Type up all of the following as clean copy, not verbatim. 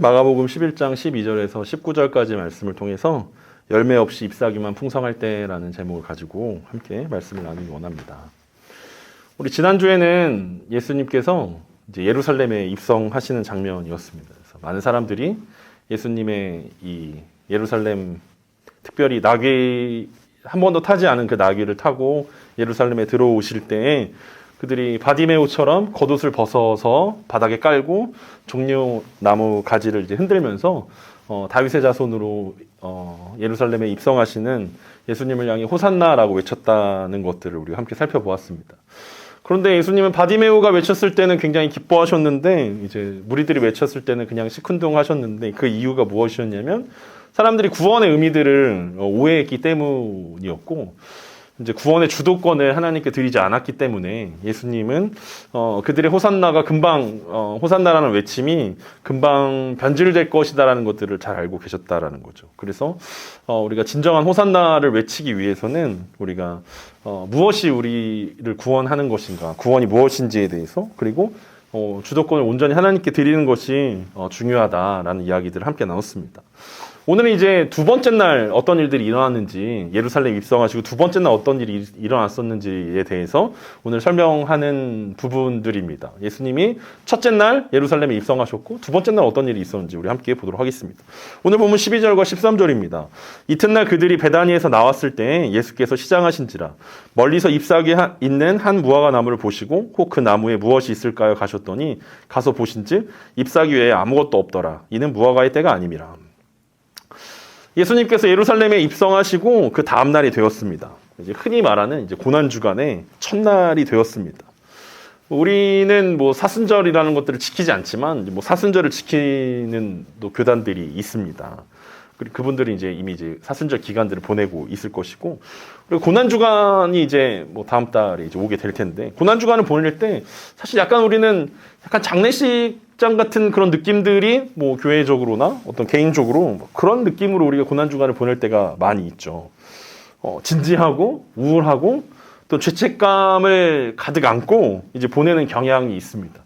마가복음 11장 12절에서 19절까지 말씀을 통해서 열매 없이 잎사귀만 풍성할 때라는 제목을 가지고 함께 말씀을 나누기 원합니다. 우리 지난주에는 예수님께서 이제 예루살렘에 입성하시는 장면이었습니다. 그래서 많은 사람들이 예수님의 이 예루살렘, 특별히 나귀 한 번도 타지 않은 그 나귀를 타고 예루살렘에 들어오실 때에 그들이 바디메오처럼 겉옷을 벗어서 바닥에 깔고 종려나무 가지를 이제 흔들면서 다윗의 자손으로 예루살렘에 입성하시는 예수님을 향해 호산나라고 외쳤다는 것들을 우리가 함께 살펴보았습니다. 그런데 예수님은 바디메오가 외쳤을 때는 굉장히 기뻐하셨는데 이제 무리들이 외쳤을 때는 그냥 시큰둥하셨는데 그 이유가 무엇이었냐면 사람들이 구원의 의미들을 오해했기 때문이었고 이제 구원의 주도권을 하나님께 드리지 않았기 때문에 예수님은 그들의 호산나가 금방 호산나라는 외침이 금방 변질될 것이다라는 것들을 잘 알고 계셨다라는 거죠. 그래서 우리가 진정한 호산나를 외치기 위해서는 우리가 무엇이 우리를 구원하는 것인가, 구원이 무엇인지에 대해서 그리고 주도권을 온전히 하나님께 드리는 것이 중요하다라는 이야기들을 함께 나눴습니다. 오늘은 이제 두 번째 날 어떤 일들이 일어났는지, 예루살렘 입성하시고 두 번째 날 어떤 일이 일어났었는지에 대해서 오늘 설명하는 부분들입니다. 예수님이 첫째 날 예루살렘에 입성하셨고 두 번째 날 어떤 일이 있었는지 우리 함께 보도록 하겠습니다. 오늘 보면 12절과 13절입니다. 이튿날 그들이 베다니에서 나왔을 때 예수께서 시장하신지라 멀리서 잎사귀 있는 한 무화과 나무를 보시고 혹 그 나무에 무엇이 있을까요? 가셨더니 가서 보신즉 잎사귀 외에 아무것도 없더라. 이는 무화과의 때가 아님이라. 예수님께서 예루살렘에 입성하시고 그 다음 날이 되었습니다. 이제 흔히 말하는 이제 고난주간의 첫날이 되었습니다. 우리는 뭐 사순절이라는 것들을 지키지 않지만 뭐 사순절을 지키는 또 교단들이 있습니다. 그리고 그분들이 이제 이미 이제 사순절 기간들을 보내고 있을 것이고, 그리고 고난주간이 이제 뭐 다음 달에 이제 오게 될 텐데, 고난주간을 보낼 때 사실 약간 우리는 약간 장례식장 같은 그런 느낌들이 뭐 교회적으로나 어떤 개인적으로 뭐 그런 느낌으로 우리가 고난주간을 보낼 때가 많이 있죠. 진지하고 우울하고 또 죄책감을 가득 안고 이제 보내는 경향이 있습니다.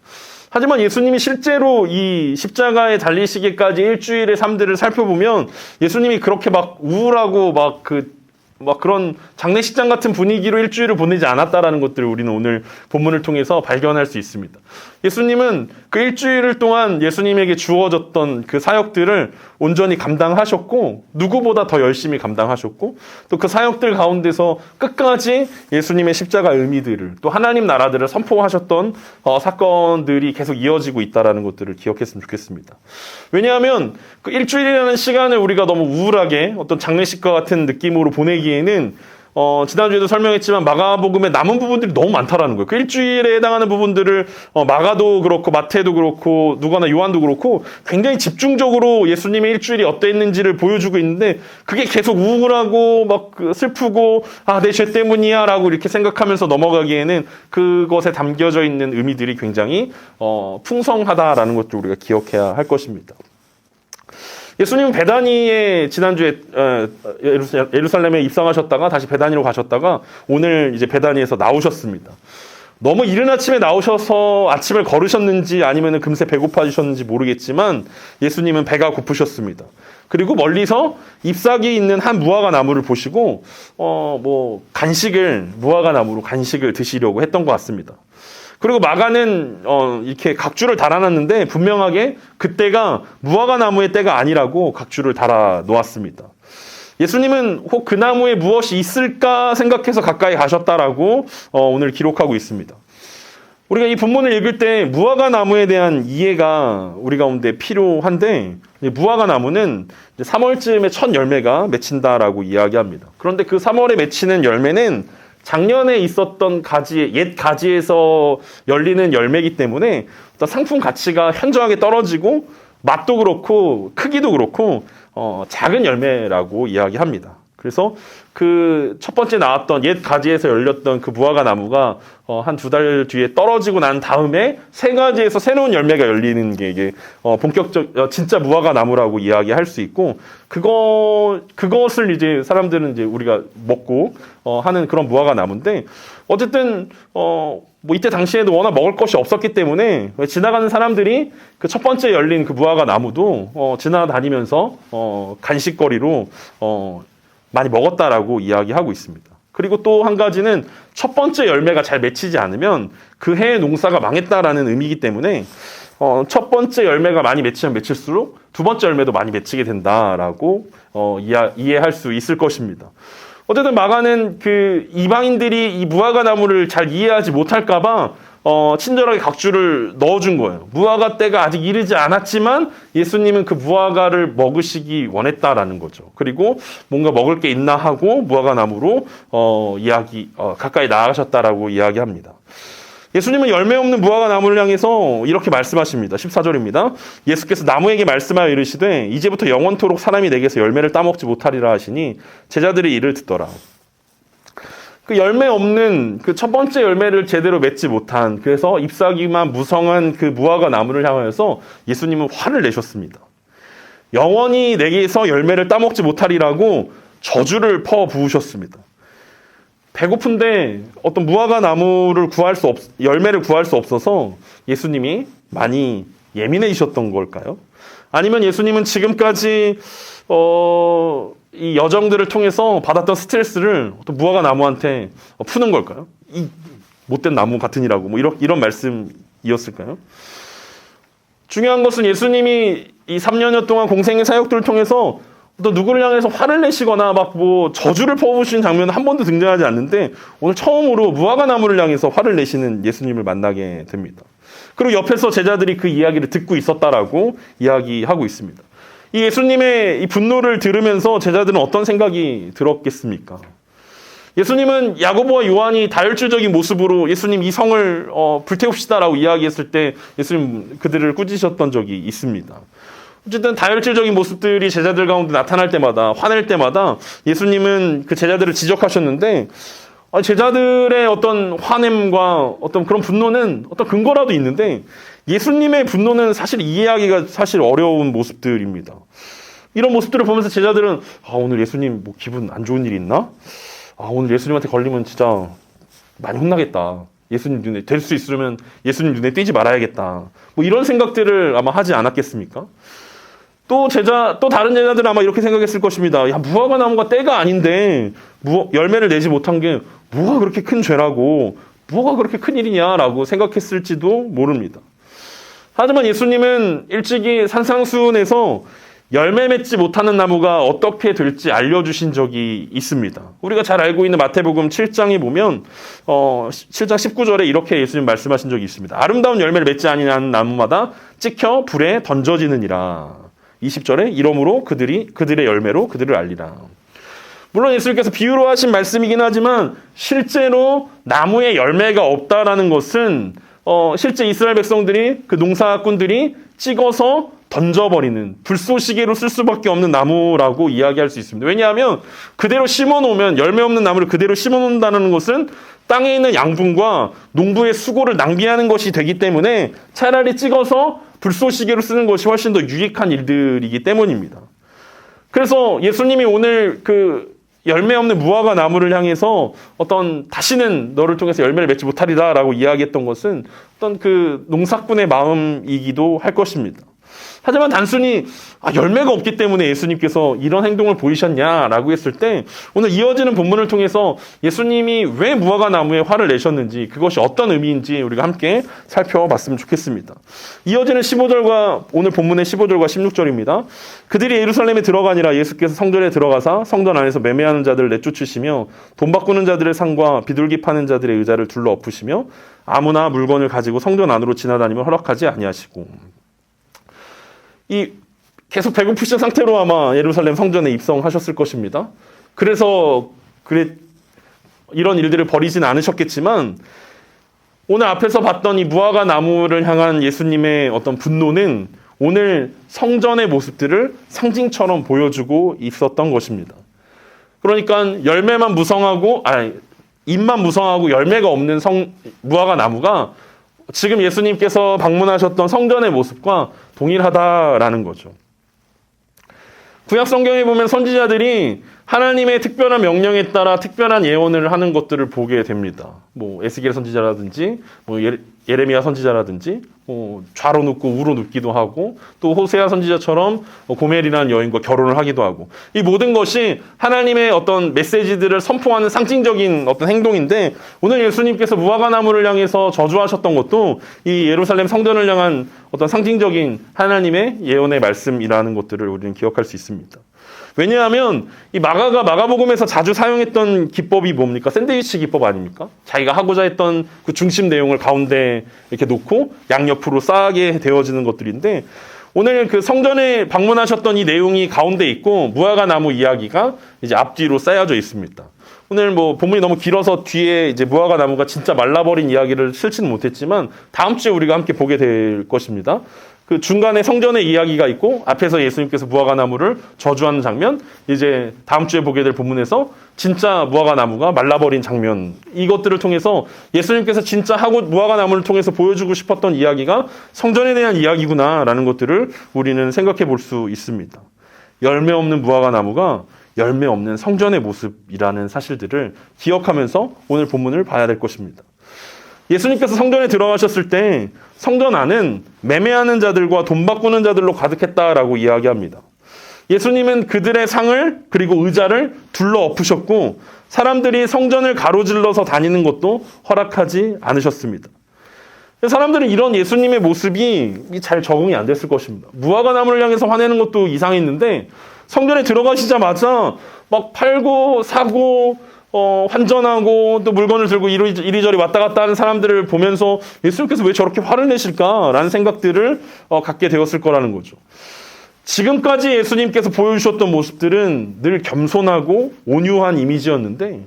하지만 예수님이 실제로 이 십자가에 달리시기까지 일주일의 삶들을 살펴보면 예수님이 그렇게 막 우울하고 막 그런 장례식장 같은 분위기로 일주일을 보내지 않았다라는 것들을 우리는 오늘 본문을 통해서 발견할 수 있습니다. 예수님은 그 일주일 동안 예수님에게 주어졌던 그 사역들을 온전히 감당하셨고 누구보다 더 열심히 감당하셨고 또 그 사역들 가운데서 끝까지 예수님의 십자가 의미들을 또 하나님 나라들을 선포하셨던 사건들이 계속 이어지고 있다는 것들을 기억했으면 좋겠습니다. 왜냐하면 그 일주일이라는 시간을 우리가 너무 우울하게 어떤 장례식과 같은 느낌으로 보내기에는 지난주에도 설명했지만 마가복음에 남은 부분들이 너무 많다라는 거예요. 그 일주일에 해당하는 부분들을 마가도 그렇고 마태도 그렇고 누가나 요한도 그렇고 굉장히 집중적으로 예수님의 일주일이 어땠는지를 보여주고 있는데 그게 계속 우울하고 막 슬프고 내 죄 때문이야 라고 이렇게 생각하면서 넘어가기에는 그것에 담겨져 있는 의미들이 굉장히 풍성하다라는 것도 우리가 기억해야 할 것입니다. 예수님은 베다니에 지난주에 예루살렘에 입성하셨다가 다시 베다니로 가셨다가 오늘 이제 베다니에서 나오셨습니다. 너무 이른 아침에 나오셔서 아침을 걸으셨는지 아니면 금세 배고파지셨는지 모르겠지만 예수님은 배가 고프셨습니다. 그리고 멀리서 잎사귀 있는 한 무화과 나무를 보시고 무화과 나무로 간식을 드시려고 했던 것 같습니다. 그리고 마가는 이렇게 각주를 달아놨는데 분명하게 그때가 무화과 나무의 때가 아니라고 각주를 달아 놓았습니다. 예수님은 혹 그 나무에 무엇이 있을까 생각해서 가까이 가셨다라고 오늘 기록하고 있습니다. 우리가 이 본문을 읽을 때 무화과 나무에 대한 이해가 우리 가운데 필요한데 무화과 나무는 3월쯤에 첫 열매가 맺힌다라고 이야기합니다. 그런데 그 3월에 맺히는 열매는 작년에 있었던 옛 가지에서 열리는 열매이기 때문에 어떤 상품 가치가 현저하게 떨어지고 맛도 그렇고 크기도 그렇고 작은 열매라고 이야기합니다. 그래서 그 첫 번째 나왔던 옛 가지에서 열렸던 그 무화과 나무가 한 2달 뒤에 떨어지고 난 다음에 새 가지에서 새로운 열매가 열리는 게 이게 진짜 무화과 나무라고 이야기할 수 있고 그것을 이제 사람들은 이제 우리가 먹고 하는 그런 무화과 나무인데 어쨌든 뭐 이때 당시에도 워낙 먹을 것이 없었기 때문에 지나가는 사람들이 그 첫 번째 열린 그 무화과 나무도 지나다니면서 간식거리로 많이 먹었다라고 이야기하고 있습니다. 그리고 또 한 가지는 첫 번째 열매가 잘 맺히지 않으면 그 해의 농사가 망했다라는 의미이기 때문에 첫 번째 열매가 많이 맺히면 맺힐수록 두 번째 열매도 많이 맺히게 된다라고 이해할 수 있을 것입니다. 어쨌든 마가는 그 이방인들이 이 무화과 나무를 잘 이해하지 못할까봐 친절하게 각주를 넣어준 거예요. 무화과 때가 아직 이르지 않았지만 예수님은 그 무화과를 먹으시기 원했다라는 거죠. 그리고 뭔가 먹을 게 있나 하고 무화과 나무로 가까이 나아가셨다라고 이야기합니다. 예수님은 열매 없는 무화과 나무를 향해서 이렇게 말씀하십니다. 14절입니다. 예수께서 나무에게 말씀하여 이르시되 이제부터 영원토록 사람이 내게서 열매를 따먹지 못하리라 하시니 제자들이 이를 듣더라. 그 열매 없는 그 첫 번째 열매를 제대로 맺지 못한, 그래서 잎사귀만 무성한 그 무화과 나무를 향하여서 예수님은 화를 내셨습니다. 영원히 내게서 열매를 따먹지 못하리라고 저주를 퍼부으셨습니다. 배고픈데 어떤 무화과 나무를 열매를 구할 수 없어서 예수님이 많이 예민해지셨던 걸까요? 아니면 예수님은 지금까지 이 여정들을 통해서 받았던 스트레스를 어떤 무화과 나무한테 푸는 걸까요? 이 못된 나무 같으니라고 뭐 이런 말씀이었을까요? 중요한 것은 예수님이 이 3년여 동안 공생의 사역들을 통해서 또 누구를 향해서 화를 내시거나 막 뭐 저주를 퍼부으신 장면은 한 번도 등장하지 않는데 오늘 처음으로 무화과 나무를 향해서 화를 내시는 예수님을 만나게 됩니다. 그리고 옆에서 제자들이 그 이야기를 듣고 있었다라고 이야기하고 있습니다. 이 예수님의 이 분노를 들으면서 제자들은 어떤 생각이 들었겠습니까? 예수님은 야고보와 요한이 다혈질적인 모습으로 예수님 이 성을 불태웁시다라고 이야기했을 때 예수님 그들을 꾸짖으셨던 적이 있습니다. 어쨌든 다혈질적인 모습들이 제자들 가운데 나타날 때마다, 화낼 때마다 예수님은 그 제자들을 지적하셨는데 제자들의 어떤 화냄과 어떤 그런 분노는 어떤 근거라도 있는데 예수님의 분노는 사실 이해하기가 사실 어려운 모습들입니다. 이런 모습들을 보면서 제자들은 오늘 예수님 뭐 기분 안 좋은 일이 있나? 오늘 예수님한테 걸리면 진짜 많이 혼나겠다. 예수님 눈에 될 수 있으면 예수님 눈에 띄지 말아야겠다. 뭐 이런 생각들을 아마 하지 않았겠습니까? 또 다른 제자들은 아마 이렇게 생각했을 것입니다. 야, 무화과 나무가 때가 아닌데 열매를 내지 못한 게 뭐가 그렇게 큰 죄라고, 뭐가 그렇게 큰 일이냐라고 생각했을지도 모릅니다. 하지만 예수님은 일찍이 산상수훈에서 열매 맺지 못하는 나무가 어떻게 될지 알려주신 적이 있습니다. 우리가 잘 알고 있는 마태복음 7장에 보면 7장 19절에 이렇게 예수님 말씀하신 적이 있습니다. 아름다운 열매를 맺지 아니하는 나무마다 찍혀 불에 던져지느니라. 20절에 이러므로 그들의 열매로 그들을 알리라. 물론 예수님께서 비유로 하신 말씀이긴 하지만 실제로 나무에 열매가 없다라는 것은 실제 이스라엘 백성들이 그 농사꾼들이 찍어서 던져버리는 불쏘시개로 쓸 수밖에 없는 나무라고 이야기할 수 있습니다. 왜냐하면 그대로 심어놓으면 열매 없는 나무를 그대로 심어놓는다는 것은 땅에 있는 양분과 농부의 수고를 낭비하는 것이 되기 때문에 차라리 찍어서 불쏘시개로 쓰는 것이 훨씬 더 유익한 일들이기 때문입니다. 그래서 예수님이 오늘 그 열매 없는 무화과 나무를 향해서 다시는 너를 통해서 열매를 맺지 못하리라라고 이야기했던 것은 어떤 그 농사꾼의 마음이기도 할 것입니다. 하지만 단순히 열매가 없기 때문에 예수님께서 이런 행동을 보이셨냐라고 했을 때 오늘 이어지는 본문을 통해서 예수님이 왜 무화과 나무에 화를 내셨는지, 그것이 어떤 의미인지 우리가 함께 살펴봤으면 좋겠습니다. 이어지는 15절과 오늘 본문의 15절과 16절입니다. 그들이 예루살렘에 들어가니라 예수께서 성전에 들어가사 성전 안에서 매매하는 자들을 내쫓으시며 돈 바꾸는 자들의 상과 비둘기 파는 자들의 의자를 둘러 엎으시며 아무나 물건을 가지고 성전 안으로 지나다니면 허락하지 아니하시고, 계속 배고프신 상태로 아마 예루살렘 성전에 입성하셨을 것입니다. 그래서 이런 일들을 벌이진 않으셨겠지만 오늘 앞에서 봤던 이 무화과 나무를 향한 예수님의 어떤 분노는 오늘 성전의 모습들을 상징처럼 보여주고 있었던 것입니다. 그러니까 잎만 무성하고 열매가 없는 무화과 나무가 지금 예수님께서 방문하셨던 성전의 모습과 동일하다라는 거죠. 구약 성경에 보면 선지자들이 하나님의 특별한 명령에 따라 특별한 예언을 하는 것들을 보게 됩니다. 뭐 에스겔 선지자라든지 뭐 예레미야 선지자라든지 좌로 눕고 우로 눕기도 하고 또 호세아 선지자처럼 고멜이라는 여인과 결혼을 하기도 하고 이 모든 것이 하나님의 어떤 메시지들을 선포하는 상징적인 어떤 행동인데 오늘 예수님께서 무화과나무를 향해서 저주하셨던 것도 이 예루살렘 성전을 향한 어떤 상징적인 하나님의 예언의 말씀이라는 것들을 우리는 기억할 수 있습니다. 왜냐하면 이 마가복음에서 자주 사용했던 기법이 뭡니까? 샌드위치 기법 아닙니까? 자기가 하고자 했던 그 중심 내용을 가운데 이렇게 놓고 양옆으로 싸게 되어지는 것들인데 오늘 그 성전에 방문하셨던 이 내용이 가운데 있고 무화과 나무 이야기가 이제 앞뒤로 쌓여져 있습니다. 오늘 뭐 본문이 너무 길어서 뒤에 이제 무화과 나무가 진짜 말라버린 이야기를 실지는 못했지만 다음 주에 우리가 함께 보게 될 것입니다. 그 중간에 성전의 이야기가 있고 앞에서 예수님께서 무화과 나무를 저주하는 장면, 이제 다음 주에 보게 될 본문에서 진짜 무화과 나무가 말라버린 장면, 이것들을 통해서 예수님께서 진짜 무화과 나무를 통해서 보여주고 싶었던 이야기가 성전에 대한 이야기구나라는 것들을 우리는 생각해 볼 수 있습니다. 열매 없는 무화과 나무가 열매 없는 성전의 모습이라는 사실들을 기억하면서 오늘 본문을 봐야 될 것입니다. 예수님께서 성전에 들어가셨을 때 성전 안은 매매하는 자들과 돈 바꾸는 자들로 가득했다라고 이야기합니다. 예수님은 그들의 상을 그리고 의자를 둘러 엎으셨고 사람들이 성전을 가로질러서 다니는 것도 허락하지 않으셨습니다. 사람들은 이런 예수님의 모습이 잘 적응이 안 됐을 것입니다. 무화과 나무를 향해서 화내는 것도 이상했는데 성전에 들어가시자마자 막 팔고 사고 환전하고 또 물건을 들고 이리저리 왔다 갔다 하는 사람들을 보면서 예수님께서 왜 저렇게 화를 내실까라는 생각들을 갖게 되었을 거라는 거죠. 지금까지 예수님께서 보여주셨던 모습들은 늘 겸손하고 온유한 이미지였는데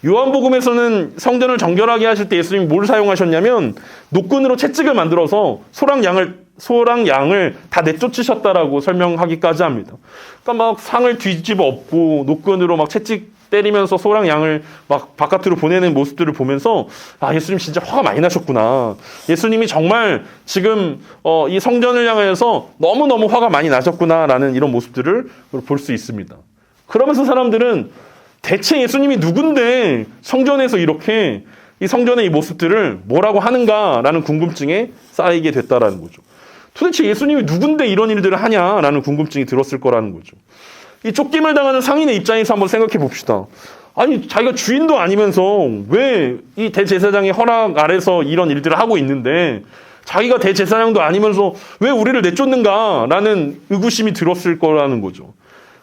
요한복음에서는 성전을 정결하게 하실 때 예수님이 뭘 사용하셨냐면 노끈으로 채찍을 만들어서 소랑 양을 다 내쫓으셨다라고 설명하기까지 합니다. 그러니까 막 상을 뒤집어 엎고 노끈으로 막 채찍 때리면서 소랑 양을 막 바깥으로 보내는 모습들을 보면서 아, 예수님 진짜 화가 많이 나셨구나. 예수님이 정말 지금 이 성전을 향해서 너무너무 화가 많이 나셨구나라는 이런 모습들을 볼 수 있습니다. 그러면서 사람들은 대체 예수님이 누군데 성전에서 이렇게 이 성전의 이 모습들을 뭐라고 하는가라는 궁금증에 쌓이게 됐다라는 거죠. 도대체 예수님이 누군데 이런 일들을 하냐라는 궁금증이 들었을 거라는 거죠. 이 쫓김을 당하는 상인의 입장에서 한번 생각해 봅시다. 아니, 자기가 주인도 아니면서 왜 이 대제사장의 허락 아래서 이런 일들을 하고 있는데 자기가 대제사장도 아니면서 왜 우리를 내쫓는가라는 의구심이 들었을 거라는 거죠.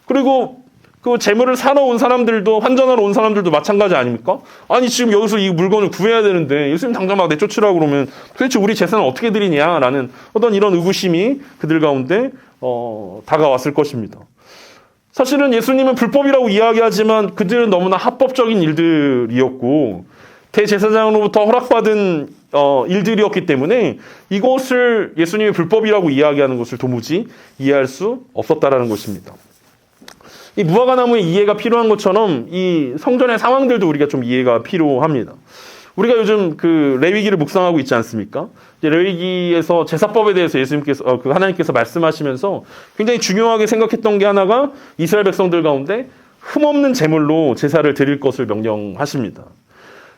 그리고 그 재물을 사러 온 사람들도, 환전하러 온 사람들도 마찬가지 아닙니까? 아니, 지금 여기서 이 물건을 구해야 되는데 예수님 당장 막 내쫓으라고 그러면 도대체 우리 재산을 어떻게 드리냐라는 어떤 이런 의구심이 그들 가운데 다가왔을 것입니다. 사실은 예수님은 불법이라고 이야기하지만 그들은 너무나 합법적인 일들이었고 대제사장으로부터 허락받은 일들이었기 때문에 이것을 예수님이 불법이라고 이야기하는 것을 도무지 이해할 수 없었다라는 것입니다. 이 무화과 나무의 이해가 필요한 것처럼 이 성전의 상황들도 우리가 좀 이해가 필요합니다. 우리가 요즘 그 레위기를 묵상하고 있지 않습니까? 이제 레위기에서 제사법에 대해서 예수님께서 하나님께서 말씀하시면서 굉장히 중요하게 생각했던 게 하나가 이스라엘 백성들 가운데 흠없는 제물로 제사를 드릴 것을 명령하십니다.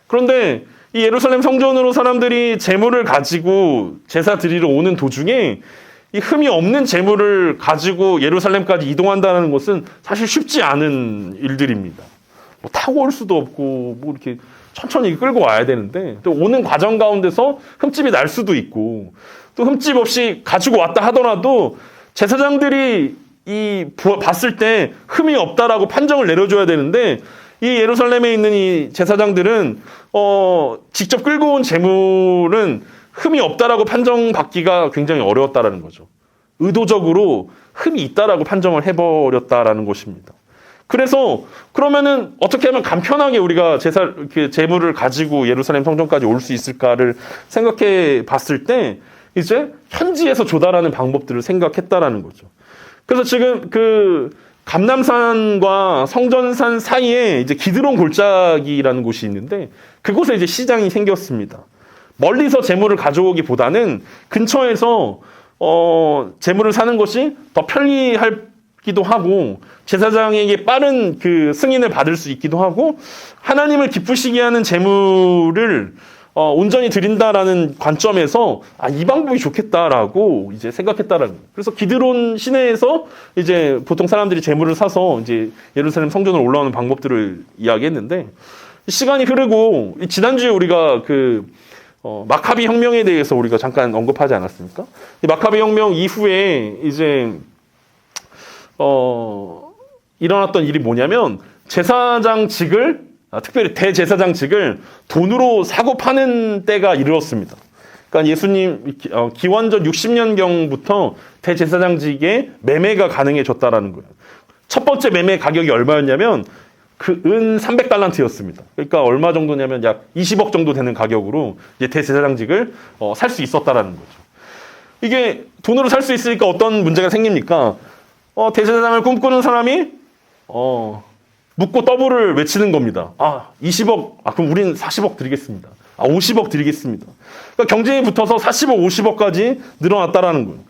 그런데 이 예루살렘 성전으로 사람들이 제물을 가지고 제사 드리러 오는 도중에 이 흠이 없는 제물을 가지고 예루살렘까지 이동한다는 것은 사실 쉽지 않은 일들입니다. 뭐 타고 올 수도 없고 뭐 이렇게 천천히 끌고 와야 되는데 또 오는 과정 가운데서 흠집이 날 수도 있고 또 흠집 없이 가지고 왔다 하더라도 제사장들이 봤을 때 흠이 없다라고 판정을 내려줘야 되는데 이 예루살렘에 있는 이 제사장들은 직접 끌고 온 제물은 흠이 없다라고 판정받기가 굉장히 어려웠다라는 거죠. 의도적으로 흠이 있다라고 판정을 해버렸다라는 것입니다. 그래서 그러면은 어떻게 하면 간편하게 우리가 제물을 가지고 예루살렘 성전까지 올 수 있을까를 생각해 봤을 때 이제 현지에서 조달하는 방법들을 생각했다라는 거죠. 그래서 지금 그 감람산과 성전산 사이에 이제 기드론 골짜기라는 곳이 있는데 그곳에 이제 시장이 생겼습니다. 멀리서 제물을 가져오기보다는 근처에서 제물을 사는 것이 더 편리할 기도 하고 제사장에게 빠른 그 승인을 받을 수 있기도 하고 하나님을 기쁘시게 하는 제물을 온전히 드린다라는 관점에서 이 방법이 좋겠다라고 이제 생각했다라는 거예요. 그래서 기드론 시내에서 이제 보통 사람들이 제물을 사서 이제 예루살렘 성전으로 올라오는 방법들을 이야기했는데 시간이 흐르고 지난주에 우리가 그 마카비 혁명에 대해서 우리가 잠깐 언급하지 않았습니까? 이 마카비 혁명 이후에 이제 일어났던 일이 뭐냐면 제사장직을 특별히 대제사장직을 돈으로 사고 파는 때가 이르렀습니다. 그러니까 예수님 기원전 60년경부터 대제사장직의 매매가 가능해졌다라는 거예요. 첫 번째 매매 가격이 얼마였냐면 그 은 300달란트였습니다. 그러니까 얼마 정도냐면 약 20억 정도 되는 가격으로 이제 대제사장직을 살 수 있었다라는 거죠. 이게 돈으로 살 수 있으니까 어떤 문제가 생깁니까? 대제사장을 꿈꾸는 사람이 묻고 더블을 외치는 겁니다. 20억, 그럼 우리는 40억 드리겠습니다. 50억 드리겠습니다. 그러니까 경쟁이 붙어서 40억, 50억까지 늘어났다라는 거예요.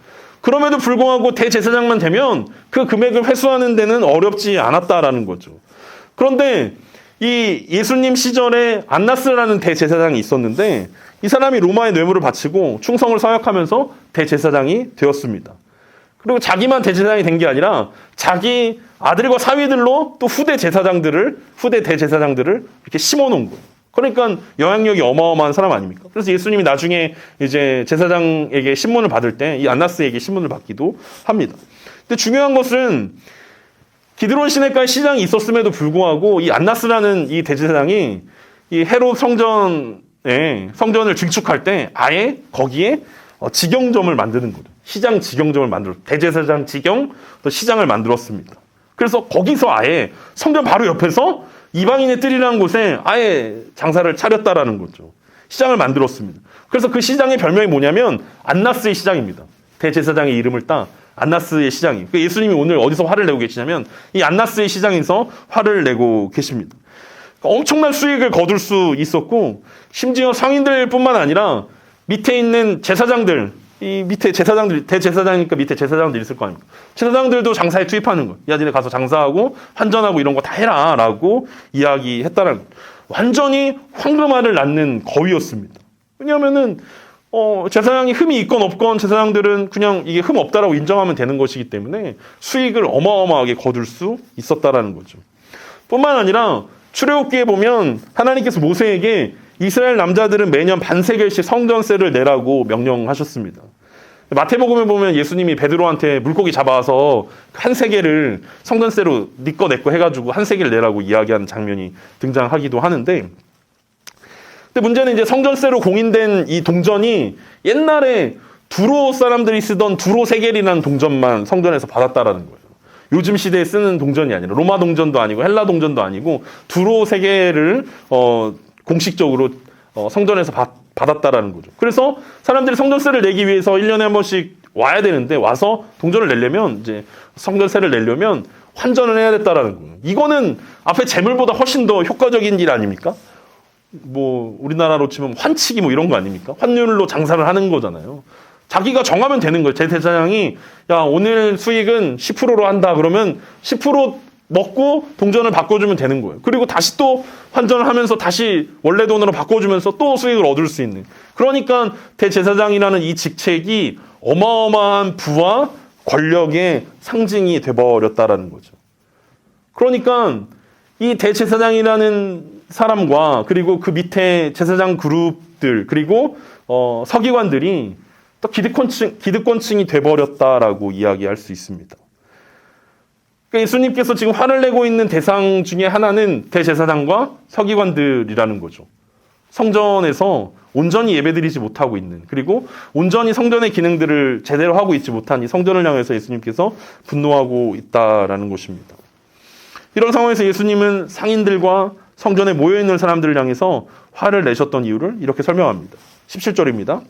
그럼에도 불구하고 대제사장만 되면 그 금액을 회수하는 데는 어렵지 않았다라는 거죠. 그런데 이 예수님 시절에 안나스라는 대제사장이 있었는데 이 사람이 로마의 뇌물을 바치고 충성을 서약하면서 대제사장이 되었습니다. 그리고 자기만 대제사장이 된 게 아니라 자기 아들과 사위들로 또 후대 대제사장들을 이렇게 심어놓은 거예요. 그러니까 영향력이 어마어마한 사람 아닙니까? 그래서 예수님이 나중에 이제 제사장에게 신문을 받을 때 이 안나스에게 신문을 받기도 합니다. 근데 중요한 것은 기드론 시내가에 시장이 있었음에도 불구하고 이 안나스라는 이 대제사장이 이 헤롯 성전을 증축할 때 아예 거기에 직영점을 만드는 거죠. 시장 직영점을 대제사장 직영 또 시장을 만들었습니다. 그래서 거기서 아예 성전 바로 옆에서 이방인의 뜰이라는 곳에 아예 장사를 차렸다라는 거죠. 시장을 만들었습니다. 그래서 그 시장의 별명이 뭐냐면 안나스의 시장입니다. 대제사장의 이름을 따 안나스의 시장이. 그러니까 예수님이 오늘 어디서 화를 내고 계시냐면 이 안나스의 시장에서 화를 내고 계십니다. 그러니까 엄청난 수익을 거둘 수 있었고 심지어 상인들뿐만 아니라 밑에 있는 제사장들, 이 밑에 제사장들, 대제사장이니까 밑에 제사장들 있을 거 아닙니까? 제사장들도 장사에 투입하는 거예요. 야, 니네 가서 장사하고 환전하고 이런 거 다 해라 라고 이야기했다라는 거예요. 완전히 황금알을 낳는 거위였습니다. 왜냐하면은 제사장이 흠이 있건 없건 제사장들은 그냥 이게 흠 없다라고 인정하면 되는 것이기 때문에 수익을 어마어마하게 거둘 수 있었다라는 거죠. 뿐만 아니라 출애굽기에 보면 하나님께서 모세에게 이스라엘 남자들은 매년 반세겔씩 성전세를 내라고 명령하셨습니다. 마태복음에 보면 예수님이 베드로한테 물고기 잡아서 한 세겔을 성전세로 네 거 내 거 해가지고 한 세겔 내라고 이야기하는 장면이 등장하기도 하는데, 근데 문제는 이제 성전세로 공인된 이 동전이 옛날에 두로 사람들이 쓰던 두로 세겔이라는 동전만 성전에서 받았다라는 거예요. 요즘 시대에 쓰는 동전이 아니라 로마 동전도 아니고 헬라 동전도 아니고 두로 세겔을 공식적으로 성전에서 받았다라는 거죠. 그래서 사람들이 성전세를 내기 위해서 1년에 한 번씩 와야 되는데 와서 동전을 내려면 이제 성전세를 내려면 환전을 해야 됐다라는 거예요. 이거는 앞에 재물보다 훨씬 더 효과적인 일 아닙니까? 뭐 우리나라로 치면 환치기 뭐 이런 거 아닙니까? 환율로 장사를 하는 거잖아요. 자기가 정하면 되는 거예요. 제 대사장이 야 오늘 수익은 10%로 한다 그러면 10% 먹고 동전을 바꿔주면 되는 거예요. 그리고 다시 또 환전을 하면서 다시 원래 돈으로 바꿔주면서 또 수익을 얻을 수 있는. 그러니까 대제사장이라는 이 직책이 어마어마한 부와 권력의 상징이 돼버렸다라는 거죠. 그러니까 이 대제사장이라는 사람과 그리고 그 밑에 제사장 그룹들 그리고 서기관들이 또 기득권층이 돼버렸다라고 이야기할 수 있습니다. 그러니까 예수님께서 지금 화를 내고 있는 대상 중에 하나는 대제사장과 서기관들이라는 거죠. 성전에서 온전히 예배드리지 못하고 있는, 그리고 온전히 성전의 기능들을 제대로 하고 있지 못한 이 성전을 향해서 예수님께서 분노하고 있다라는 것입니다. 이런 상황에서 예수님은 상인들과 성전에 모여있는 사람들을 향해서 화를 내셨던 이유를 이렇게 설명합니다. 17절입니다.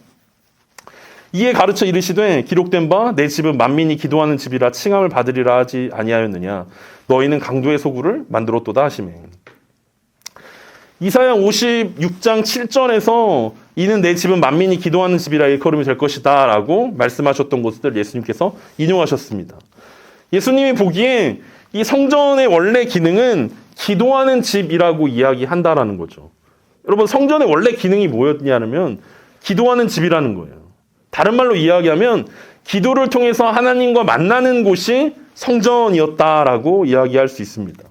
이에 가르쳐 이르시되 기록된 바 내 집은 만민이 기도하는 집이라 칭함을 받으리라 하지 아니하였느냐. 너희는 강도의 소굴을 만들었도다 하시매. 이사야 56장 7절에서 이는 내 집은 만민이 기도하는 집이라 일컬음이 될 것이다 라고 말씀하셨던 것을 예수님께서 인용하셨습니다. 예수님이 보기에 이 성전의 원래 기능은 기도하는 집이라고 이야기한다라는 거죠. 여러분, 성전의 원래 기능이 뭐였냐면 기도하는 집이라는 거예요. 다른 말로 이야기하면 기도를 통해서 하나님과 만나는 곳이 성전이었다라고 이야기할 수 있습니다.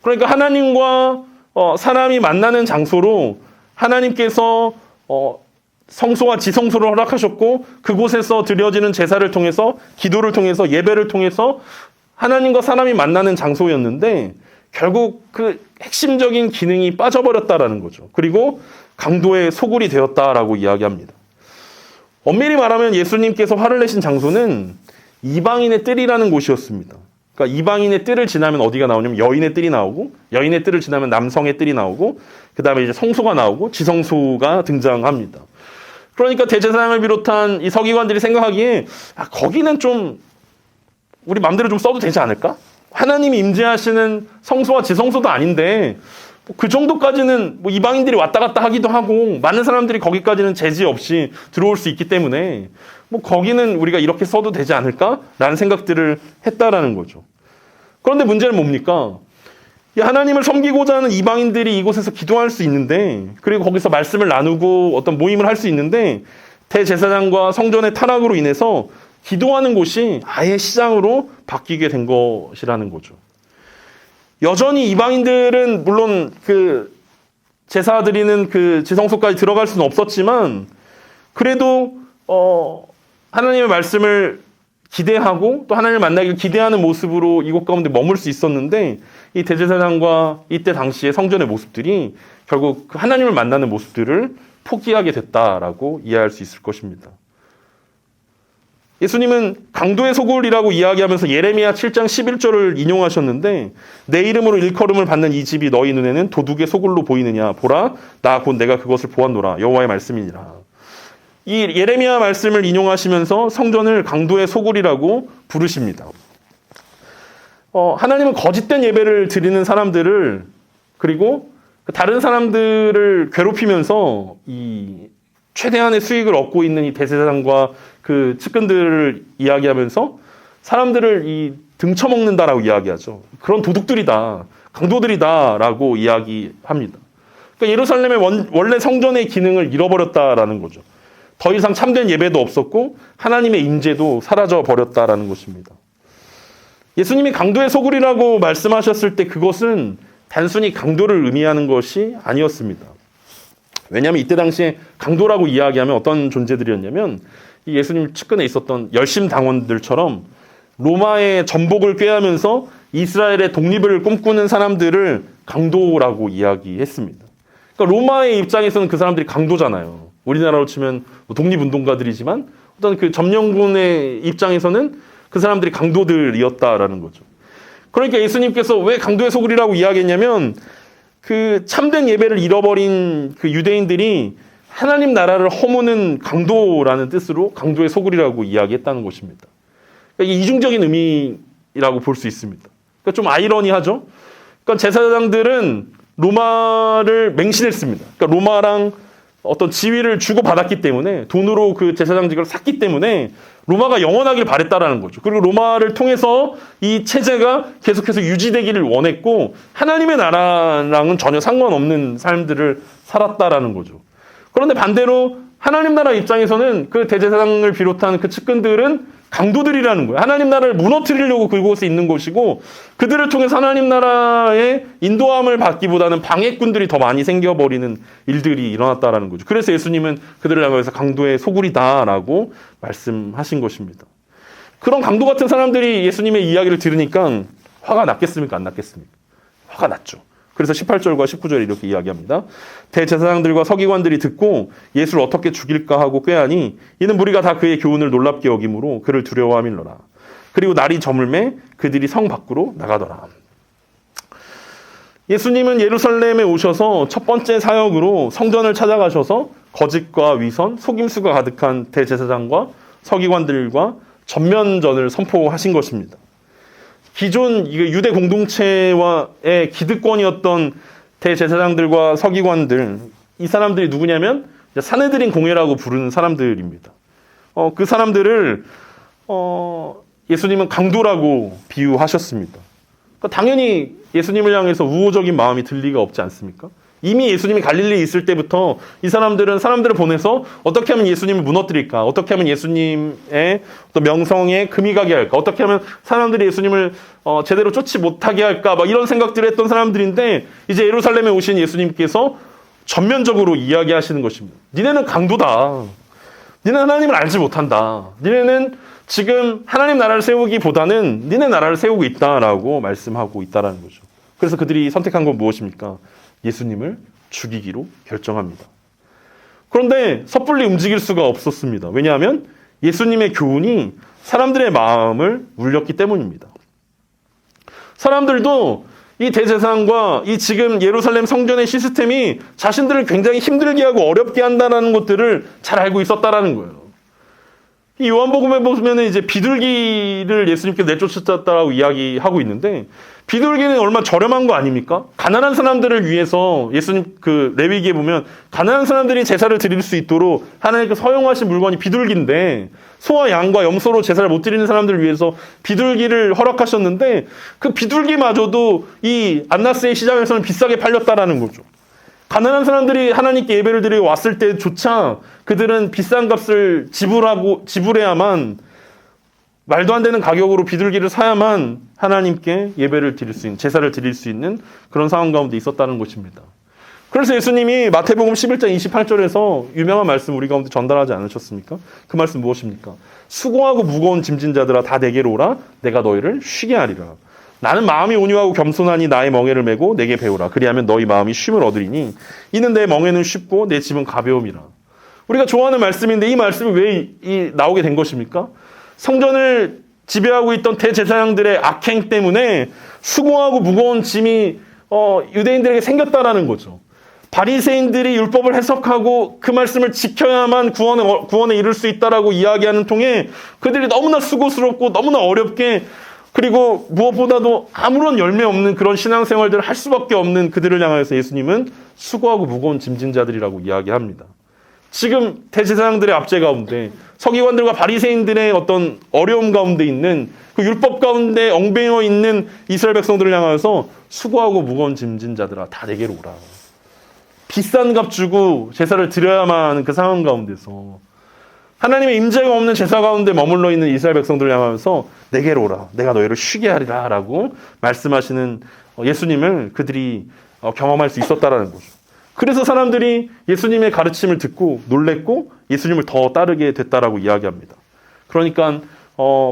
그러니까 하나님과 사람이 만나는 장소로 하나님께서 성소와 지성소를 허락하셨고, 그곳에서 드려지는 제사를 통해서, 기도를 통해서, 예배를 통해서 하나님과 사람이 만나는 장소였는데 결국 그 핵심적인 기능이 빠져버렸다라는 거죠. 그리고 강도의 소굴이 되었다라고 이야기합니다. 엄밀히 말하면 예수님께서 화를 내신 장소는 이방인의 뜰이라는 곳이었습니다. 그러니까 이방인의 뜰을 지나면 어디가 나오냐면 여인의 뜰이 나오고, 여인의 뜰을 지나면 남성의 뜰이 나오고, 그 다음에 이제 성소가 나오고 지성소가 등장합니다. 그러니까 대제사장을 비롯한 이 서기관들이 생각하기에 거기는 좀 우리 마음대로 좀 써도 되지 않을까? 하나님이 임재하시는 성소와 지성소도 아닌데 그 정도까지는 뭐 이방인들이 왔다 갔다 하기도 하고 많은 사람들이 거기까지는 제지 없이 들어올 수 있기 때문에 뭐 거기는 우리가 이렇게 써도 되지 않을까라는 생각들을 했다라는 거죠. 그런데 문제는 뭡니까? 하나님을 섬기고자 하는 이방인들이 이곳에서 기도할 수 있는데, 그리고 거기서 말씀을 나누고 어떤 모임을 할 수 있는데, 대제사장과 성전의 타락으로 인해서 기도하는 곳이 아예 시장으로 바뀌게 된 것이라는 거죠. 여전히 이방인들은 물론 그 제사 드리는 그 지성소까지 들어갈 수는 없었지만, 그래도 하나님의 말씀을 기대하고 또 하나님을 만나기를 기대하는 모습으로 이곳 가운데 머물 수 있었는데, 이 대제사장과 이때 당시의 성전의 모습들이 결국 하나님을 만나는 모습들을 포기하게 됐다라고 이해할 수 있을 것입니다. 예수님은 강도의 소굴이라고 이야기하면서 예레미야 7장 11절을 인용하셨는데, 내 이름으로 일컬음을 받는 이 집이 너희 눈에는 도둑의 소굴로 보이느냐? 보라, 나 곧 내가 그것을 보았노라. 여호와의 말씀이니라. 이 예레미야 말씀을 인용하시면서 성전을 강도의 소굴이라고 부르십니다. 하나님은 거짓된 예배를 드리는 사람들을, 그리고 다른 사람들을 괴롭히면서 이 최대한의 수익을 얻고 있는 이 대제사장과 그 측근들을 이야기하면서 사람들을 이 등쳐먹는다라고 이야기하죠. 그런 도둑들이다, 강도들이다라고 이야기합니다. 그러니까 예루살렘의 원래 성전의 기능을 잃어버렸다라는 거죠. 더 이상 참된 예배도 없었고 하나님의 임재도 사라져 버렸다라는 것입니다. 예수님이 강도의 소굴이라고 말씀하셨을 때 그것은 단순히 강도를 의미하는 것이 아니었습니다. 왜냐하면 이때 당시에 강도라고 이야기하면 어떤 존재들이었냐면, 이 예수님 측근에 있었던 열심당원들처럼 로마의 전복을 꾀하면서 이스라엘의 독립을 꿈꾸는 사람들을 강도라고 이야기했습니다. 그러니까 로마의 입장에서는 그 사람들이 강도잖아요. 우리나라로 치면 독립운동가들이지만 어떤 그 점령군의 입장에서는 그 사람들이 강도들이었다라는 거죠. 그러니까 예수님께서 왜 강도의 소굴이라고 이야기했냐면, 그 참된 예배를 잃어버린 그 유대인들이 하나님 나라를 허무는 강도라는 뜻으로 강도의 소굴이라고 이야기했다는 것입니다. 그러니까 이게 이중적인 의미라고 볼 수 있습니다. 그러니까 좀 아이러니하죠. 그러니까 제사장들은 로마를 맹신했습니다. 그러니까 로마랑 어떤 지위를 주고받았기 때문에, 돈으로 그 제사장직을 샀기 때문에 로마가 영원하길 바랬다라는 거죠. 그리고 로마를 통해서 이 체제가 계속해서 유지되기를 원했고 하나님의 나라랑은 전혀 상관없는 삶들을 살았다라는 거죠. 그런데 반대로 하나님 나라 입장에서는 그 대제사장을 비롯한 그 측근들은 강도들이라는 거예요. 하나님 나라를 무너뜨리려고 그곳에 있는 것이고, 그들을 통해서 하나님 나라의 인도함을 받기보다는 방해꾼들이 더 많이 생겨버리는 일들이 일어났다라는 거죠. 그래서 예수님은 그들을 향해서 강도의 소굴이다라고 말씀하신 것입니다. 그런 강도 같은 사람들이 예수님의 이야기를 들으니까 화가 났겠습니까? 안 났겠습니까? 화가 났죠. 그래서 18절과 19절에 이렇게 이야기합니다. 대제사장들과 서기관들이 듣고 예수를 어떻게 죽일까 하고 꾀하니, 이는 무리가 다 그의 교훈을 놀랍게 여김으로 그를 두려워함일러라. 그리고 날이 저물매 그들이 성 밖으로 나가더라. 예수님은 예루살렘에 오셔서 첫 번째 사역으로 성전을 찾아가셔서 거짓과 위선, 속임수가 가득한 대제사장과 서기관들과 전면전을 선포하신 것입니다. 기존 유대 공동체와의 기득권이었던 대제사장들과 서기관들, 이 사람들이 누구냐면 사내들인 공회라고 부르는 사람들입니다. 그 사람들을 예수님은 강도라고 비유하셨습니다. 그러니까 당연히 예수님을 향해서 우호적인 마음이 들 리가 없지 않습니까? 이미 예수님이 갈릴리에 있을 때부터 이 사람들을 보내서 어떻게 하면 예수님을 무너뜨릴까? 어떻게 하면 예수님의 어떤 명성에 금이 가게 할까? 어떻게 하면 사람들이 예수님을 제대로 쫓지 못하게 할까? 막 이런 생각들을 했던 사람들인데 이제 예루살렘에 오신 예수님께서 전면적으로 이야기하시는 것입니다. 니네는 강도다. 니네는 하나님을 알지 못한다. 니네는 지금 하나님 나라를 세우기보다는 니네 나라를 세우고 있다라고 말씀하고 있다라는 거죠. 그래서 그들이 선택한 건 무엇입니까? 예수님을 죽이기로 결정합니다. 그런데 섣불리 움직일 수가 없었습니다. 왜냐하면 예수님의 교훈이 사람들의 마음을 울렸기 때문입니다. 사람들도 이 대제사장과 이 지금 예루살렘 성전의 시스템이 자신들을 굉장히 힘들게 하고 어렵게 한다는 것들을 잘 알고 있었다라는 거예요. 이 요한복음에 보면 이제 비둘기를 예수님께 내쫓았다라고 이야기하고 있는데 비둘기는 얼마나 저렴한 거 아닙니까? 가난한 사람들을 위해서 예수님 그 레위기에 보면 가난한 사람들이 제사를 드릴 수 있도록 하나님께서 허용하신 물건이 비둘기인데 소와 양과 염소로 제사를 못 드리는 사람들을 위해서 비둘기를 허락하셨는데 그 비둘기마저도 이 안나스의 시장에서는 비싸게 팔렸다라는 거죠. 가난한 사람들이 하나님께 예배를 드리고 왔을 때조차 그들은 비싼 값을 지불해야만 말도 안 되는 가격으로 비둘기를 사야만 하나님께 예배를 드릴 수 있는, 제사를 드릴 수 있는 그런 상황 가운데 있었다는 것입니다. 그래서 예수님이 마태복음 11장 28절에서 유명한 말씀 우리 가운데 전달하지 않으셨습니까? 그 말씀 무엇입니까? 수고하고 무거운 짐진 자들아 다 내게로 오라 내가 너희를 쉬게 하리라. 나는 마음이 온유하고 겸손하니 나의 멍에를 메고 내게 배우라. 그리하면 너희 마음이 쉼을 얻으리니 이는 내 멍에는 쉽고 내 짐은 가벼움이라. 우리가 좋아하는 말씀인데 이 말씀이 왜 나오게 된 것입니까? 성전을 지배하고 있던 대제사장들의 악행 때문에 수고하고 무거운 짐이 유대인들에게 생겼다라는 거죠. 바리새인들이 율법을 해석하고 그 말씀을 지켜야만 구원에 이를 수 있다라고 이야기하는 통에 그들이 너무나 수고스럽고 너무나 어렵게 그리고 무엇보다도 아무런 열매 없는 그런 신앙생활들을 할 수밖에 없는 그들을 향해서 예수님은 수고하고 무거운 짐진 자들이라고 이야기합니다. 지금 대제사장들의 압제 가운데 서기관들과 바리새인들의 어떤 어려움 가운데 있는 그 율법 가운데 엉배어 있는 이스라엘 백성들을 향하여서 수고하고 무거운 짐진 자들아 다 내게로 오라. 비싼 값 주고 제사를 드려야만 하는 그 상황 가운데서 하나님의 임재가 없는 제사 가운데 머물러 있는 이스라엘 백성들을 향하여서 내게로 오라. 내가 너희를 쉬게 하리라 라고 말씀하시는 예수님을 그들이 경험할 수 있었다라는 거죠. 그래서 사람들이 예수님의 가르침을 듣고 놀랬고 예수님을 더 따르게 됐다라고 이야기합니다. 그러니까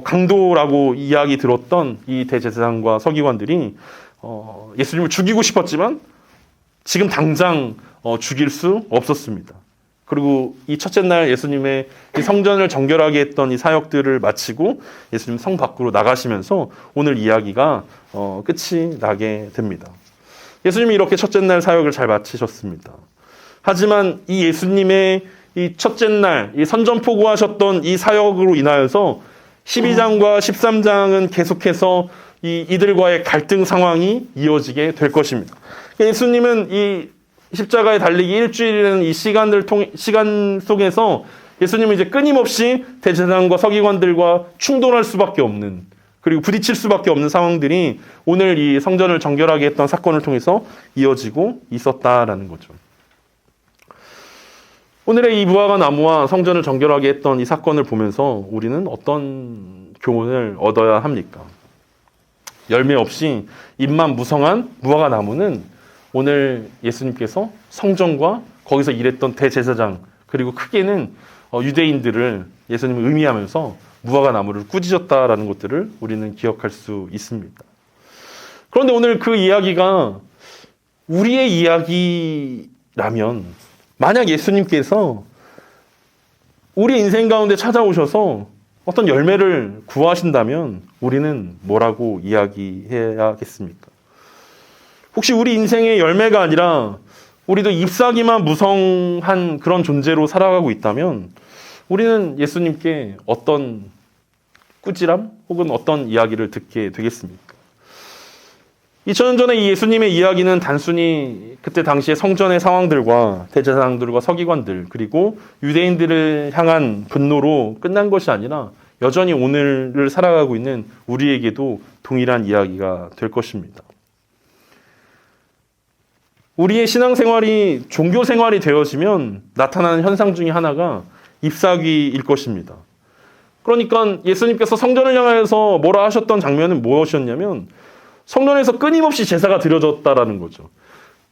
강도라고 이야기 들었던 이 대제사장과 서기관들이 예수님을 죽이고 싶었지만 지금 당장 죽일 수 없었습니다. 그리고 이 첫째 날 예수님의 이 성전을 정결하게 했던 이 사역들을 마치고 예수님 성 밖으로 나가시면서 오늘 이야기가 끝이 나게 됩니다. 예수님이 이렇게 첫째 날 사역을 잘 마치셨습니다. 하지만 이 예수님의 이 첫째 날, 이 선전포고하셨던 이 사역으로 인하여서 12장과 13장은 계속해서 이들과의 갈등 상황이 이어지게 될 것입니다. 예수님은 이 십자가에 달리기 일주일이라는 이 시간 속에서 예수님은 이제 끊임없이 대제사장과 서기관들과 충돌할 수밖에 없는 그리고 부딪힐 수밖에 없는 상황들이 오늘 이 성전을 정결하게 했던 사건을 통해서 이어지고 있었다라는 거죠. 오늘의 이 무화과 나무와 성전을 정결하게 했던 이 사건을 보면서 우리는 어떤 교훈을 얻어야 합니까? 열매 없이 잎만 무성한 무화과 나무는 오늘 예수님께서 성전과 거기서 일했던 대제사장 그리고 크게는 유대인들을 예수님을 의미하면서 무화과 나무를 꾸짖었다라는 것들을 우리는 기억할 수 있습니다. 그런데 오늘 그 이야기가 우리의 이야기라면 만약 예수님께서 우리 인생 가운데 찾아오셔서 어떤 열매를 구하신다면 우리는 뭐라고 이야기해야겠습니까? 혹시 우리 인생의 열매가 아니라 우리도 잎사귀만 무성한 그런 존재로 살아가고 있다면 우리는 예수님께 어떤 꾸지람 혹은 어떤 이야기를 듣게 되겠습니까? 2000년 전에 이 예수님의 이야기는 단순히 그때 당시의 성전의 상황들과 대제사장들과 서기관들 그리고 유대인들을 향한 분노로 끝난 것이 아니라 여전히 오늘을 살아가고 있는 우리에게도 동일한 이야기가 될 것입니다. 우리의 신앙생활이 종교생활이 되어지면 나타나는 현상 중에 하나가 잎사귀일 것입니다. 그러니까 예수님께서 성전을 향해서 뭐라 하셨던 장면은 무엇이었냐면 성전에서 끊임없이 제사가 드려졌다라는 거죠.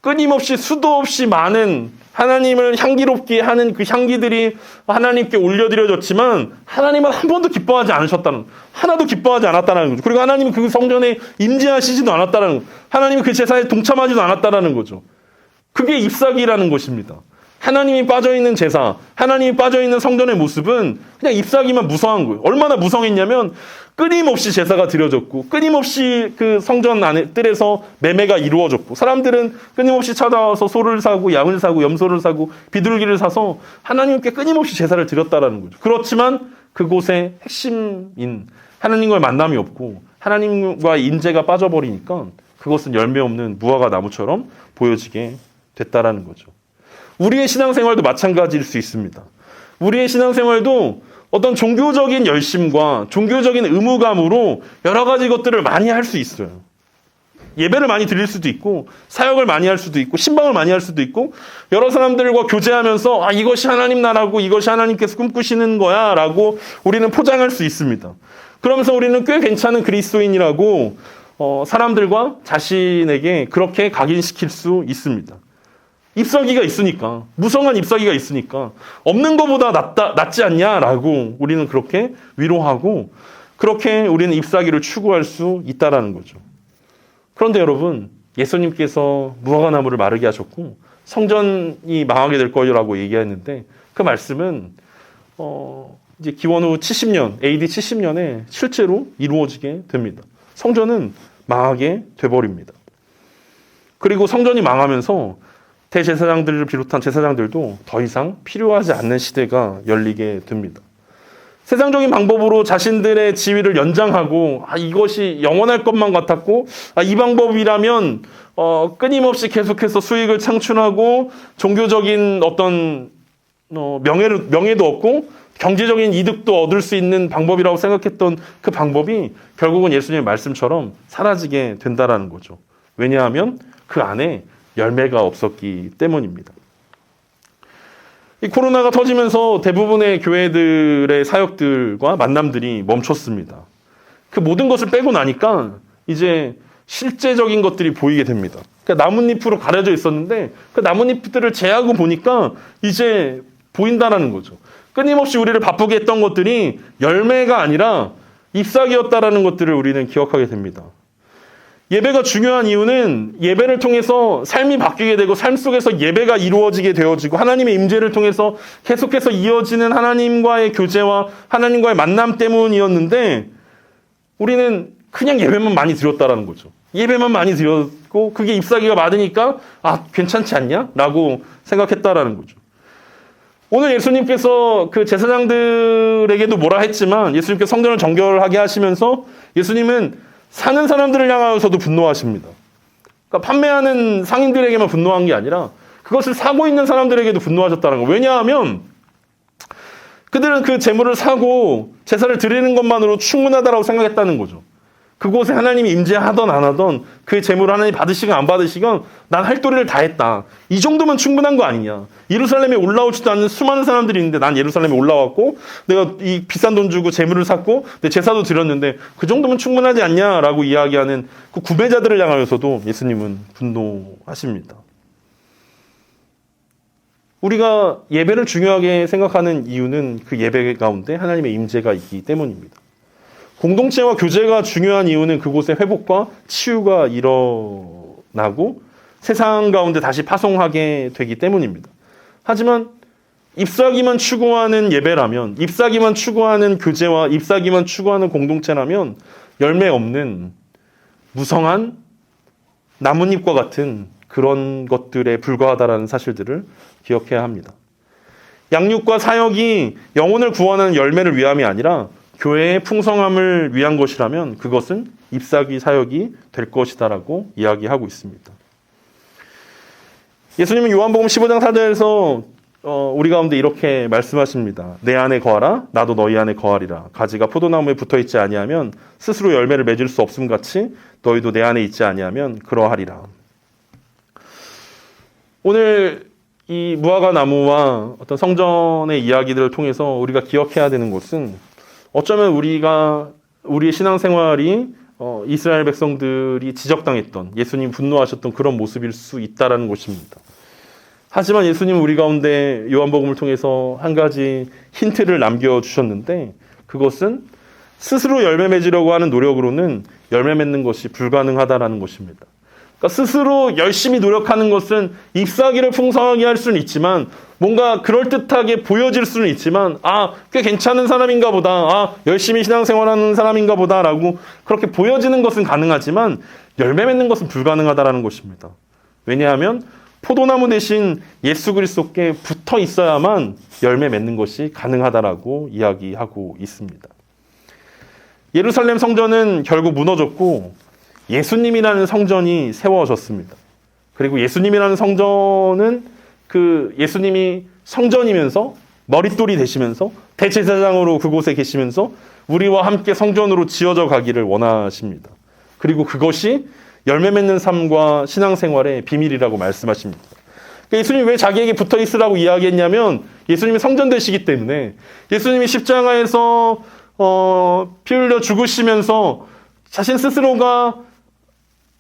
끊임없이 수도 없이 많은 하나님을 향기롭게 하는 그 향기들이 하나님께 올려드려졌지만 하나님은 한 번도 기뻐하지 않으셨다는, 하나도 기뻐하지 않았다는 거죠. 그리고 하나님은 그 성전에 임재하시지도 않았다는 거죠. 하나님은 그 제사에 동참하지도 않았다는 거죠. 그게 잎사귀라는 것입니다. 하나님이 빠져있는 제사, 하나님이 빠져있는 성전의 모습은 그냥 잎사귀만 무성한 거예요. 얼마나 무성했냐면 끊임없이 제사가 드려졌고 끊임없이 그 성전 안에 뜰에서 매매가 이루어졌고 사람들은 끊임없이 찾아와서 소를 사고 양을 사고 염소를 사고 비둘기를 사서 하나님께 끊임없이 제사를 드렸다라는 거죠. 그렇지만 그곳에 핵심인 하나님과의 만남이 없고 하나님과 임재가 빠져버리니까 그것은 열매 없는 무화과 나무처럼 보여지게 됐다라는 거죠. 우리의 신앙생활도 마찬가지일 수 있습니다. 우리의 신앙생활도 어떤 종교적인 열심과 종교적인 의무감으로 여러 가지 것들을 많이 할 수 있어요. 예배를 많이 드릴 수도 있고 사역을 많이 할 수도 있고 신방을 많이 할 수도 있고 여러 사람들과 교제하면서 이것이 하나님 나라고 이것이 하나님께서 꿈꾸시는 거야 라고 우리는 포장할 수 있습니다. 그러면서 우리는 꽤 괜찮은 그리스도인이라고 사람들과 자신에게 그렇게 각인시킬 수 있습니다. 잎사귀가 있으니까, 무성한 잎사귀가 있으니까 없는 것보다 낫지 않냐라고 우리는 그렇게 위로하고 그렇게 우리는 잎사귀를 추구할 수 있다라는 거죠. 그런데 여러분, 예수님께서 무화과나무를 마르게 하셨고 성전이 망하게 될 거라고 얘기했는데 그 말씀은 이제 기원 후 70년, AD 70년에 실제로 이루어지게 됩니다. 성전은 망하게 돼버립니다. 그리고 성전이 망하면서 대제사장들을 비롯한 제사장들도 더 이상 필요하지 않는 시대가 열리게 됩니다. 세상적인 방법으로 자신들의 지위를 연장하고 이것이 영원할 것만 같았고 이 방법이라면 끊임없이 계속해서 수익을 창출하고 종교적인 어떤 명예도 얻고 경제적인 이득도 얻을 수 있는 방법이라고 생각했던 그 방법이 결국은 예수님의 말씀처럼 사라지게 된다라는 거죠. 왜냐하면 그 안에 열매가 없었기 때문입니다. 이 코로나가 터지면서 대부분의 교회들의 사역들과 만남들이 멈췄습니다. 그 모든 것을 빼고 나니까 이제 실제적인 것들이 보이게 됩니다. 그러니까 나뭇잎으로 가려져 있었는데 그 나뭇잎들을 제하고 보니까 이제 보인다라는 거죠. 끊임없이 우리를 바쁘게 했던 것들이 열매가 아니라 잎사귀였다라는 것들을 우리는 기억하게 됩니다. 예배가 중요한 이유는 예배를 통해서 삶이 바뀌게 되고 삶 속에서 예배가 이루어지게 되어지고 하나님의 임재를 통해서 계속해서 이어지는 하나님과의 교제와 하나님과의 만남 때문이었는데 우리는 그냥 예배만 많이 드렸다라는 거죠. 예배만 많이 드렸고 그게 잎사귀가 많으니까 괜찮지 않냐? 라고 생각했다라는 거죠. 오늘 예수님께서 그 제사장들에게도 뭐라 했지만 예수님께서 성전을 정결하게 하시면서 예수님은 사는 사람들을 향하여서도 분노하십니다. 그러니까 판매하는 상인들에게만 분노한 게 아니라 그것을 사고 있는 사람들에게도 분노하셨다는 거예요. 왜냐하면 그들은 그 재물을 사고 제사를 드리는 것만으로 충분하다고 생각했다는 거죠. 그곳에 하나님이 임재하던 안 하던 그 재물을 하나님 받으시건 안 받으시건 난 할 도리를 다 했다. 이 정도면 충분한 거 아니냐. 예루살렘에 올라오지도 않는 수많은 사람들이 있는데 난 예루살렘에 올라왔고 내가 이 비싼 돈 주고 재물을 샀고 내 제사도 드렸는데 그 정도면 충분하지 않냐라고 이야기하는 그 구매자들을 향하여서도 예수님은 분노하십니다. 우리가 예배를 중요하게 생각하는 이유는 그 예배 가운데 하나님의 임재가 있기 때문입니다. 공동체와 교제가 중요한 이유는 그곳에 회복과 치유가 일어나고 세상 가운데 다시 파송하게 되기 때문입니다. 하지만 잎사귀만 추구하는 예배라면, 잎사귀만 추구하는 교제와 잎사귀만 추구하는 공동체라면 열매 없는 무성한 나뭇잎과 같은 그런 것들에 불과하다라는 사실들을 기억해야 합니다. 양육과 사역이 영혼을 구원하는 열매를 위함이 아니라 교회의 풍성함을 위한 것이라면 그것은 잎사귀 사역이 될 것이다라고 이야기하고 있습니다. 예수님은 요한복음 15장 4절에서 우리 가운데 이렇게 말씀하십니다. 내 안에 거하라 나도 너희 안에 거하리라. 가지가 포도나무에 붙어있지 아니하면 스스로 열매를 맺을 수 없음 같이 너희도 내 안에 있지 아니하면 그러하리라. 오늘 이 무화과 나무와 어떤 성전의 이야기들을 통해서 우리가 기억해야 되는 것은 어쩌면 우리의 신앙생활이 이스라엘 백성들이 지적당했던 예수님 분노하셨던 그런 모습일 수 있다라는 것입니다. 하지만 예수님은 우리 가운데 요한복음을 통해서 한 가지 힌트를 남겨주셨는데 그것은 스스로 열매 맺으려고 하는 노력으로는 열매 맺는 것이 불가능하다라는 것입니다. 그러니까 스스로 열심히 노력하는 것은 잎사귀를 풍성하게 할 수는 있지만 뭔가 그럴듯하게 보여질 수는 있지만 꽤 괜찮은 사람인가 보다, 열심히 신앙생활하는 사람인가 보다라고 그렇게 보여지는 것은 가능하지만 열매 맺는 것은 불가능하다라는 것입니다. 왜냐하면 포도나무 대신 예수 그리스도께 붙어 있어야만 열매 맺는 것이 가능하다라고 이야기하고 있습니다. 예루살렘 성전은 결국 무너졌고 예수님이라는 성전이 세워졌습니다. 그리고 예수님이라는 성전은 예수님이 성전이면서 머릿돌이 되시면서 대제사장으로 그곳에 계시면서 우리와 함께 성전으로 지어져 가기를 원하십니다. 그리고 그것이 열매 맺는 삶과 신앙생활의 비밀이라고 말씀하십니다. 그러니까 예수님이 왜 자기에게 붙어 있으라고 이야기했냐면 예수님이 성전 되시기 때문에 예수님이 십자가에서 피 흘려 죽으시면서 자신 스스로가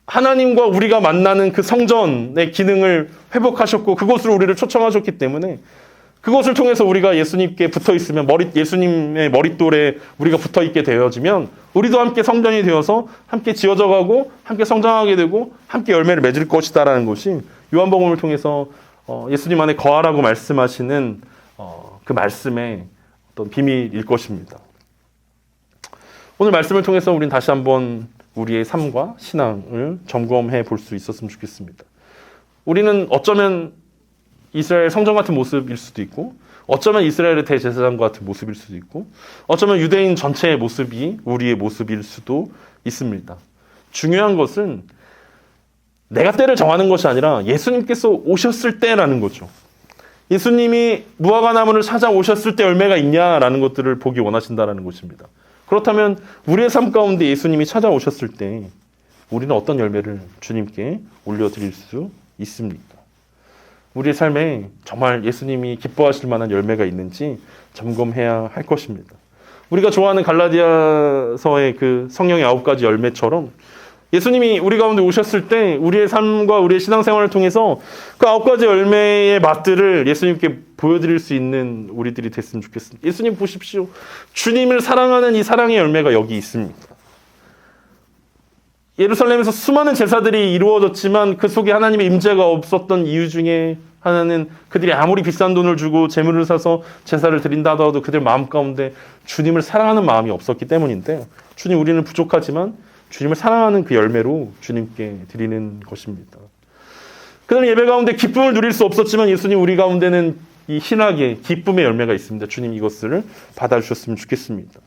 하나님과 우리가 만나는 그 성전의 기능을 회복하셨고 그곳으로 우리를 초청하셨기 때문에 그것을 통해서 우리가 예수님께 붙어 있으면 예수님의 머릿돌에 우리가 붙어 있게 되어지면 우리도 함께 성전이 되어서 함께 지어져 가고 함께 성장하게 되고 함께 열매를 맺을 것이다라는 것이 요한복음을 통해서 예수님 안에 거하라고 말씀하시는 그 말씀의 어떤 비밀일 것입니다. 오늘 말씀을 통해서 우리는 다시 한번 우리의 삶과 신앙을 점검해 볼 수 있었으면 좋겠습니다. 우리는 어쩌면 이스라엘 성전 같은 모습일 수도 있고 어쩌면 이스라엘의 대제사장 같은 모습일 수도 있고 어쩌면 유대인 전체의 모습이 우리의 모습일 수도 있습니다. 중요한 것은 내가 때를 정하는 것이 아니라 예수님께서 오셨을 때라는 거죠. 예수님이 무화과 나무를 찾아오셨을 때 열매가 있냐라는 것들을 보기 원하신다는 것입니다. 그렇다면 우리의 삶 가운데 예수님이 찾아오셨을 때 우리는 어떤 열매를 주님께 올려드릴 수 있습니까? 우리의 삶에 정말 예수님이 기뻐하실 만한 열매가 있는지 점검해야 할 것입니다. 우리가 좋아하는 갈라디아서의 그 성령의 9가지 열매처럼 예수님이 우리 가운데 오셨을 때 우리의 삶과 우리의 신앙생활을 통해서 그 9가지 열매의 맛들을 예수님께 보여드릴 수 있는 우리들이 됐으면 좋겠습니다. 예수님 보십시오. 주님을 사랑하는 이 사랑의 열매가 여기 있습니다. 예루살렘에서 수많은 제사들이 이루어졌지만 그 속에 하나님의 임재가 없었던 이유 중에 하나는 그들이 아무리 비싼 돈을 주고 제물을 사서 제사를 드린다 하더라도 그들 마음 가운데 주님을 사랑하는 마음이 없었기 때문인데 주님 우리는 부족하지만 주님을 사랑하는 그 열매로 주님께 드리는 것입니다. 그다음에 예배 가운데 기쁨을 누릴 수 없었지만 예수님 우리 가운데는 이 신학의 기쁨의 열매가 있습니다. 주님 이것을 받아주셨으면 좋겠습니다.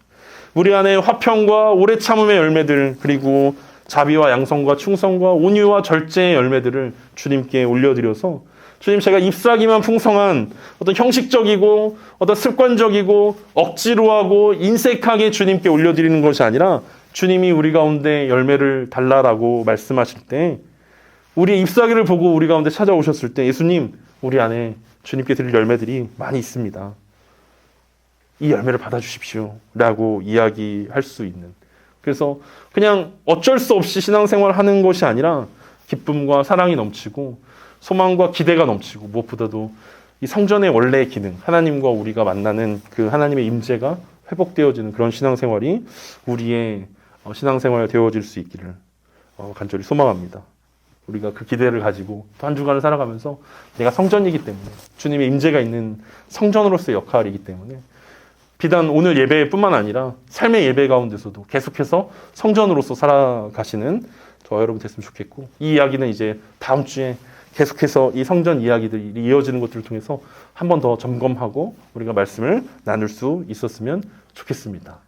우리 안에 화평과 오래 참음의 열매들 그리고 자비와 양성과 충성과 온유와 절제의 열매들을 주님께 올려드려서 주님 제가 잎사귀만 풍성한 어떤 형식적이고 어떤 습관적이고 억지로 하고 인색하게 주님께 올려드리는 것이 아니라 주님이 우리 가운데 열매를 달라라고 말씀하실 때 우리의 잎사귀를 보고 우리 가운데 찾아오셨을 때 예수님 우리 안에 주님께 드릴 열매들이 많이 있습니다. 이 열매를 받아주십시오 라고 이야기할 수 있는 그래서 그냥 어쩔 수 없이 신앙생활을 하는 것이 아니라 기쁨과 사랑이 넘치고 소망과 기대가 넘치고 무엇보다도 이 성전의 원래의 기능 하나님과 우리가 만나는 그 하나님의 임재가 회복되어지는 그런 신앙생활이 우리의 신앙생활이 되어질 수 있기를 간절히 소망합니다. 우리가 그 기대를 가지고 또 한 주간을 살아가면서 내가 성전이기 때문에 주님의 임재가 있는 성전으로서의 역할이기 때문에 비단 오늘 예배뿐만 아니라 삶의 예배 가운데서도 계속해서 성전으로서 살아가시는 저와 여러분 됐으면 좋겠고 이 이야기는 이제 다음 주에 계속해서 이 성전 이야기들이 이어지는 것들을 통해서 한 번 더 점검하고 우리가 말씀을 나눌 수 있었으면 좋겠습니다.